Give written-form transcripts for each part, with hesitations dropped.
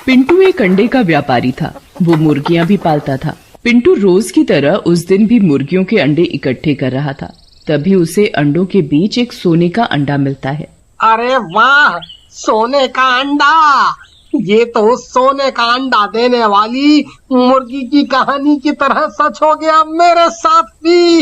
पिंटू एक अंडे का व्यापारी था। वो मुर्गियां भी पालता था। पिंटू रोज की तरह उस दिन भी मुर्गियों के अंडे इकट्ठे कर रहा था। तभी उसे अंडों के बीच एक सोने का अंडा मिलता है। अरे वाह, सोने का अंडा! ये तो सोने का अंडा देने वाली मुर्गी की कहानी की तरह सच हो गया मेरे साथ भी।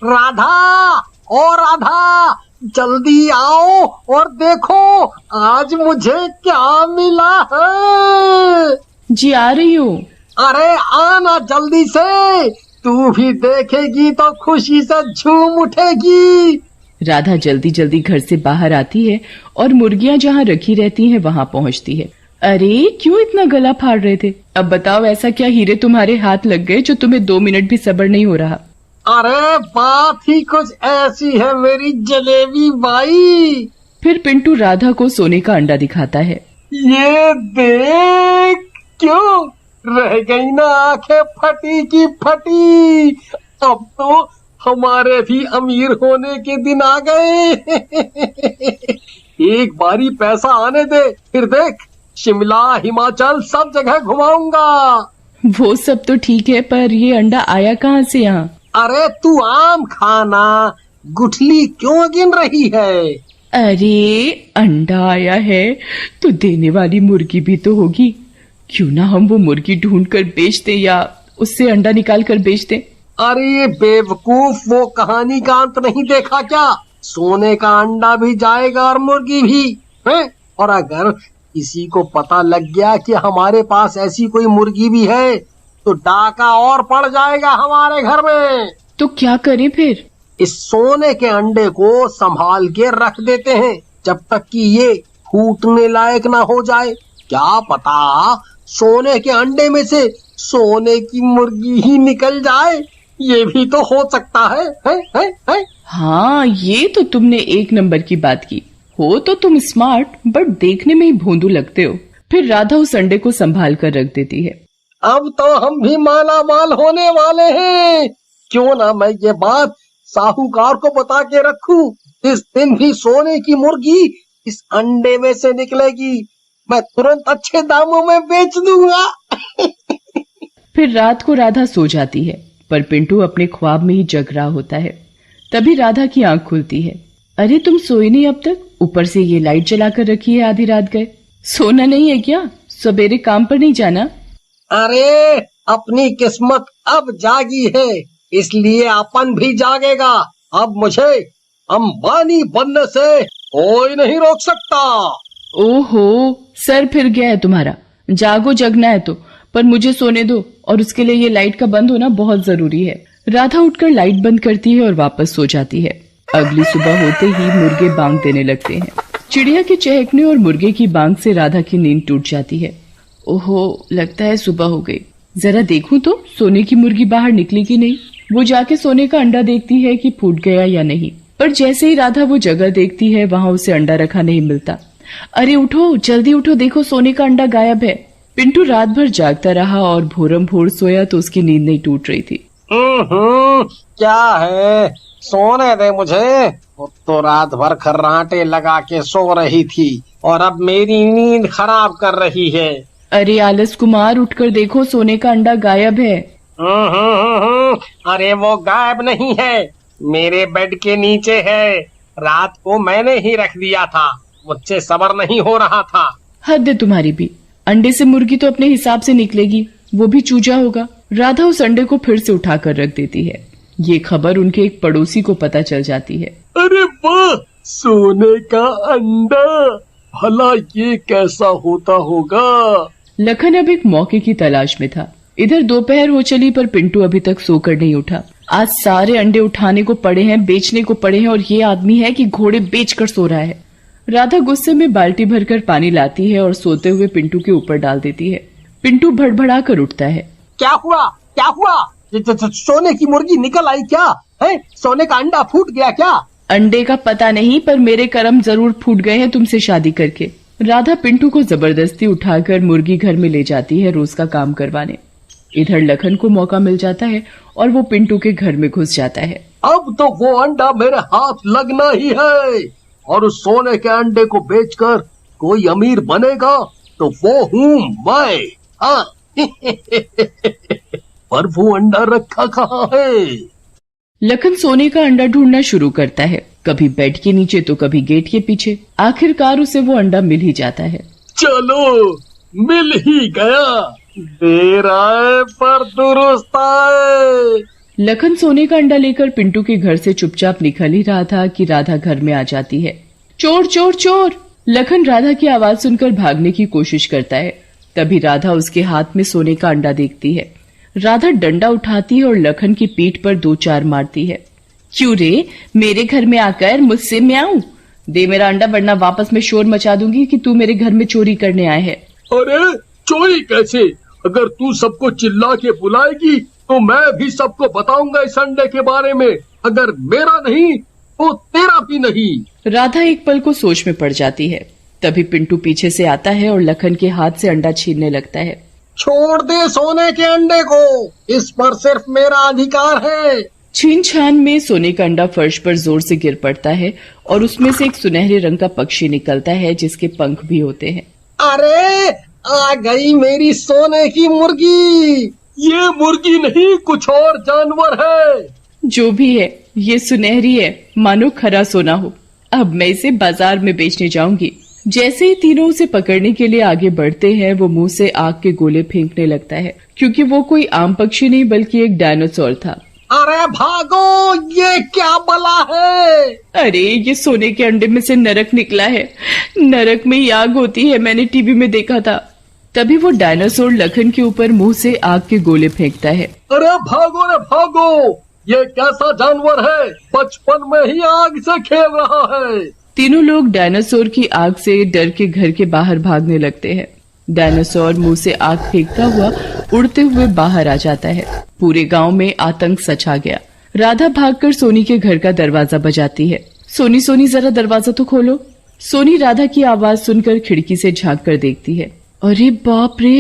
राधा, ओ राधा, जल्दी आओ और देखो आज मुझे क्या मिला है। जी आ रही हूँ। अरे आना जल्दी से, तू भी देखेगी तो खुशी से झूम उठेगी। राधा जल्दी जल्दी घर से बाहर आती है और मुर्गियां जहाँ रखी रहती हैं वहाँ पहुँचती है। अरे क्यों इतना गला फाड़ रहे थे? अब बताओ ऐसा क्या हीरे तुम्हारे हाथ लग गए जो तुम्हें 2 मिनट भी सब्र नहीं हो रहा? अरे बात ही कुछ ऐसी है मेरी जलेबी बाई। फिर पिंटू राधा को सोने का अंडा दिखाता है। ये देख, क्यों रह गई ना आंखें फटी की फटी। अब तो हमारे भी अमीर होने के दिन आ गए। एक बारी पैसा आने दे, फिर देख शिमला हिमाचल सब जगह घुमाऊंगा। वो सब तो ठीक है, पर ये अंडा आया कहाँ से यहाँ? अरे तू आम खाना, गुठली क्यों गिन रही है? अरे अंडा आया है तो देने वाली मुर्गी भी तो होगी। क्यों ना हम वो मुर्गी ढूंढ कर बेच दें या उससे अंडा निकाल कर बेच दें। अरे बेवकूफ, वो कहानी का अंत नहीं देखा क्या? सोने का अंडा भी जाएगा और मुर्गी भी है। और अगर किसी को पता लग गया कि हमारे पास ऐसी कोई मुर्गी भी है तो डाका और पड़ जाएगा हमारे घर में। तो क्या करें फिर? इस सोने के अंडे को संभाल के रख देते हैं जब तक कि ये फूटने लायक ना हो जाए। क्या पता सोने के अंडे में से सोने की मुर्गी ही निकल जाए, ये भी तो हो सकता है? हाँ, ये तो तुमने 1 नंबर की बात की। हो तो तुम स्मार्ट, बट देखने में ही भोंदू लगते हो। फिर राधा उस अंडे को संभाल कर रख देती है। अब तो हम भी माला माल होने वाले हैं। क्यों ना मैं ये बात साहूकार को बता के रखूं। इस दिन भी सोने की मुर्गी इस अंडे में से निकलेगी। मैं तुरंत अच्छे दामों में बेच दूंगा। फिर रात को राधा सो जाती है, पर पिंटू अपने ख्वाब में ही जग रहा होता है। तभी राधा की आंख खुलती है। अरे तुम सोए नहीं अब तक? ऊपर से ये लाइट जलाकर रखी है, आधी रात गए। सोना नहीं है क्या? सवेरे काम पर नहीं जाना? अरे अपनी किस्मत अब जागी है, इसलिए अपन भी जागेगा। अब मुझे अंबानी बनने से कोई नहीं रोक सकता। ओहो, सर फिर गया है तुम्हारा। जागो, जगना है तो, पर मुझे सोने दो, और उसके लिए ये लाइट का बंद होना बहुत जरूरी है। राधा उठकर लाइट बंद करती है और वापस सो जाती है। अगली सुबह होते ही मुर्गे बांग देने लगते हैं। चिड़िया के चहकने और मुर्गे की बांग से राधा की नींद टूट जाती है। ओहो, लगता है सुबह हो गई। जरा देखूं तो सोने की मुर्गी बाहर निकली कि नहीं। वो जाके सोने का अंडा देखती है कि फूट गया या नहीं। पर जैसे ही राधा वो जगह देखती है, वहाँ उसे अंडा रखा नहीं मिलता। अरे उठो, जल्दी उठो, देखो सोने का अंडा गायब है। पिंटू रात भर जागता रहा और भोरम भोर सोया तो उसकी नींद नहीं टूट रही थी। क्या है, सोने दे मुझे। तो रात भर खर्राटे लगा के सो रही थी और अब मेरी नींद खराब कर रही है। अरे आलस कुमार, उठकर देखो, सोने का अंडा गायब है। अरे वो गायब नहीं है, मेरे बेड के नीचे है। रात को मैंने ही रख दिया था, मुझसे सब्र नहीं हो रहा था। हद है तुम्हारी भी। अंडे से मुर्गी तो अपने हिसाब से निकलेगी, वो भी चूजा होगा। राधा उस अंडे को फिर से उठाकर रख देती है। ये खबर उनके एक पड़ोसी को पता चल जाती है। अरे वाह, सोने का अंडा, भला ये कैसा होता होगा? लखन अब एक मौके की तलाश में था। इधर दोपहर हो चली, पर पिंटू अभी तक सोकर नहीं उठा। आज सारे अंडे उठाने को पड़े हैं, बेचने को पड़े हैं, और ये आदमी है कि घोड़े बेचकर सो रहा है। राधा गुस्से में बाल्टी भरकर पानी लाती है और सोते हुए पिंटू के ऊपर डाल देती है। पिंटू भड़बड़ा कर उठता है। क्या हुआ, क्या हुआ? सोने की मुर्गी निकल आई क्या? है सोने का अंडा फूट गया क्या? अंडे का पता नहीं, पर मेरे कर्म जरूर फूट गए हैं तुमसे शादी करके। राधा पिंटू को जबरदस्ती उठाकर मुर्गी घर में ले जाती है रोज का काम करवाने। इधर लखन को मौका मिल जाता है और वो पिंटू के घर में घुस जाता है। अब तो वो अंडा मेरे हाथ लगना ही है, और उस सोने के अंडे को बेचकर कोई अमीर बनेगा तो वो हूँ मैं। हाँ। पर वो अंडा रखा कहाँ है? लखन सोने का अंडा ढूंढना शुरू करता है, कभी बेड के नीचे तो कभी गेट के पीछे। आखिरकार उसे वो अंडा मिल ही जाता है। चलो, मिल ही गया। देर आए पर दुरुस्त आए। लखन सोने का अंडा लेकर पिंटू के घर से चुपचाप निकल ही रहा था कि राधा घर में आ जाती है। चोर चोर चोर! लखन राधा की आवाज सुनकर भागने की कोशिश करता है। तभी राधा उसके हाथ में सोने का अंडा देखती है। राधा डंडा उठाती है और लखन की पीठ पर 2-4 मारती है। क्यों रे, मेरे घर में आकर मुझसे म्याऊं? दे मेरा अंडा, वरना वापस मैं शोर मचा दूंगी कि तू मेरे घर में चोरी करने आए है। अरे चोरी कैसे? अगर तू सबको चिल्ला के बुलाएगी तो मैं भी सबको बताऊंगा इस अंडे के बारे में। अगर मेरा नहीं तो तेरा भी नहीं। राधा एक पल को सोच में पड़ जाती है। तभी पिंटू पीछे से आता है और लखन के हाथ से अंडा छीनने लगता है। छोड़ दे सोने के अंडे को, इस पर सिर्फ मेरा अधिकार है। छीन छान में सोने का अंडा फर्श पर जोर से गिर पड़ता है और उसमें से एक सुनहरे रंग का पक्षी निकलता है जिसके पंख भी होते हैं। अरे आ गई मेरी सोने की मुर्गी। ये मुर्गी नहीं, कुछ और जानवर है। जो भी है, ये सुनहरी है, मानो खरा सोना हो। अब मैं इसे बाजार में बेचने जाऊंगी। जैसे ही तीनों उसे पकड़ने के लिए आगे बढ़ते हैं, वो मुंह से आग के गोले फेंकने लगता है, क्योंकि वो कोई आम पक्षी नहीं बल्कि एक डायनासोर था। अरे भागो, ये क्या बला है? अरे ये सोने के अंडे में से नरक निकला है। नरक में ही आग होती है, मैंने टीवी में देखा था। तभी वो डायनासोर लखन के ऊपर मुंह से आग के गोले फेंकता है। अरे भागो रे भागो, ये कैसा जानवर है? बचपन में ही आग से खेल रहा है। तीनों लोग डायनासोर की आग से डर के घर के बाहर भागने लगते हैं। डायनासोर मुंह से आग फेंकता हुआ उड़ते हुए बाहर आ जाता है। पूरे गांव में आतंक सछा गया। राधा भागकर सोनी के घर का दरवाजा बजाती है। सोनी सोनी, जरा दरवाजा तो खोलो। सोनी राधा की आवाज सुनकर खिड़की से झांक कर देखती है। अरे बाप रे,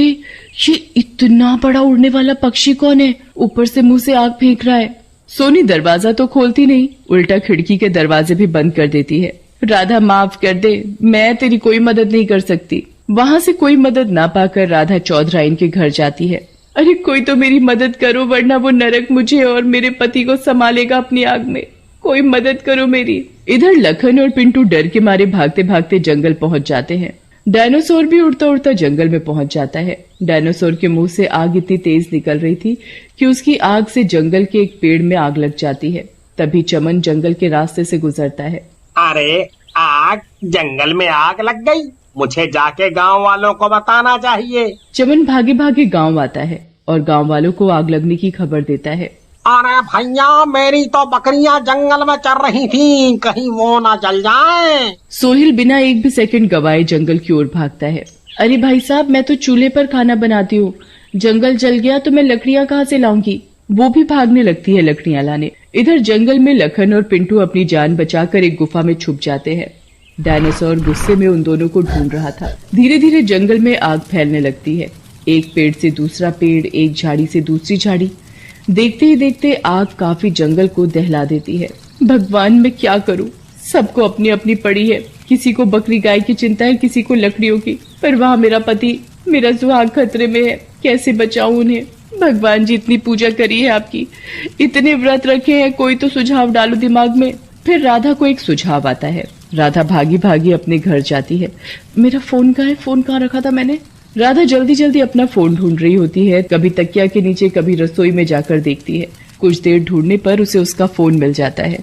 ये इतना बड़ा उड़ने वाला पक्षी कौन है? ऊपर से मुंह से आग फेंक रहा है। सोनी दरवाजा तो खोलती नहीं, उल्टा खिड़की के दरवाजे भी बंद कर देती है। राधा माफ कर दे, मैं तेरी कोई मदद नहीं कर सकती। वहाँ से कोई मदद ना पाकर राधा चौधराइन के घर जाती है। अरे कोई तो मेरी मदद करो, वरना वो नरक मुझे और मेरे पति को संभालेगा अपनी आग में। कोई मदद करो मेरी। इधर लखन और पिंटू डर के मारे भागते भागते जंगल पहुंच जाते हैं। डायनासोर भी उड़ता उड़ता जंगल में पहुंच जाता है। डायनासोर के मुंह से आग इतनी तेज निकल रही थी कि उसकी आग से जंगल के एक पेड़ में आग लग जाती है। तभी चमन जंगल के रास्ते से गुजरता है। अरे आग, जंगल में आग लग गई, मुझे जाके गांव वालों को बताना चाहिए। चमन भागे भागे गांव आता है और गांव वालों को आग लगने की खबर देता है। अरे भैया, मेरी तो बकरियां जंगल में चर रही थीं, कहीं वो ना जल जाएं। सोहिल बिना एक भी सेकंड गवाए जंगल की ओर भागता है। अरे भाई साहब, मैं तो चूल्हे पर खाना बनाती हूँ, जंगल जल गया तो मैं लकड़ियाँ कहाँ से लाऊंगी? वो भी भागने लगती है लकड़ियाँ लाने। इधर जंगल में लखन और पिंटू अपनी जान बचाकर एक गुफा में छुप जाते हैं। डायनासोर गुस्से में उन दोनों को ढूंढ रहा था। धीरे धीरे जंगल में आग फैलने लगती है। एक पेड़ से दूसरा पेड़, एक झाड़ी से दूसरी झाड़ी। देखते ही देखते आग काफी जंगल को दहला देती है। भगवान, मैं क्या करूं? सबको अपनी अपनी पड़ी है। किसी को बकरी गाय की चिंता है, किसी को लकड़ियों की। पर वहाँ मेरा पति, मेरा सुहाग खतरे में है। कैसे बचाऊं उन्हें? भगवान जी, इतनी पूजा करी है आपकी, इतने व्रत रखे हैं, कोई तो सुझाव डालो दिमाग में। फिर राधा को एक सुझाव आता है। राधा भागी भागी अपने घर जाती है। मेरा फोन कहाँ है? फोन कहाँ रखा था मैंने? राधा जल्दी जल्दी अपना फोन ढूंढ रही होती है। कभी तकिया के नीचे, कभी रसोई में जाकर देखती है। कुछ देर ढूंढने पर उसे उसका फोन मिल जाता है।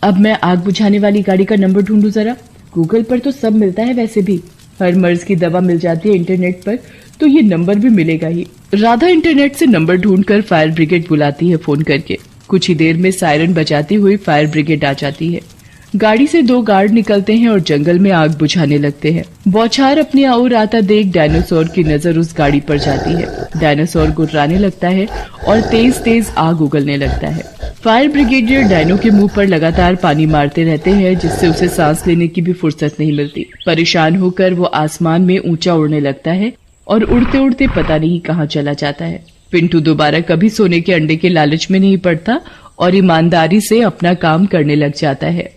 अब मैं आग बुझाने वाली गाड़ी का नंबर ढूंढूं जरा। गूगल पर तो सब मिलता है, वैसे भी हर मर्ज की दवा मिल जाती है इंटरनेट पर, तो ये नंबर भी मिलेगा ही। राधा इंटरनेट से नंबर ढूंढकर फायर ब्रिगेड बुलाती है फोन करके। कुछ ही देर में सायरन बजाती हुई फायर ब्रिगेड आ जाती है। गाड़ी से 2 गार्ड निकलते हैं और जंगल में आग बुझाने लगते हैं। बौछार अपनी ओर आता देख डायनासोर की नजर उस गाड़ी पर जाती है। डायनासोर गुर्राने लगता है और तेज तेज आग उगलने लगता है। फायर ब्रिगेडियर डायनो के मुंह पर लगातार पानी मारते रहते हैं, जिससे उसे सांस लेने की भी फुर्सत नहीं मिलती। परेशान होकर वो आसमान में ऊंचा उड़ने लगता है और उड़ते उड़ते पता नहीं कहाँ चला जाता है। पिंटू दोबारा कभी सोने के अंडे के लालच में नहीं पड़ता और ईमानदारी से अपना काम करने लग जाता है।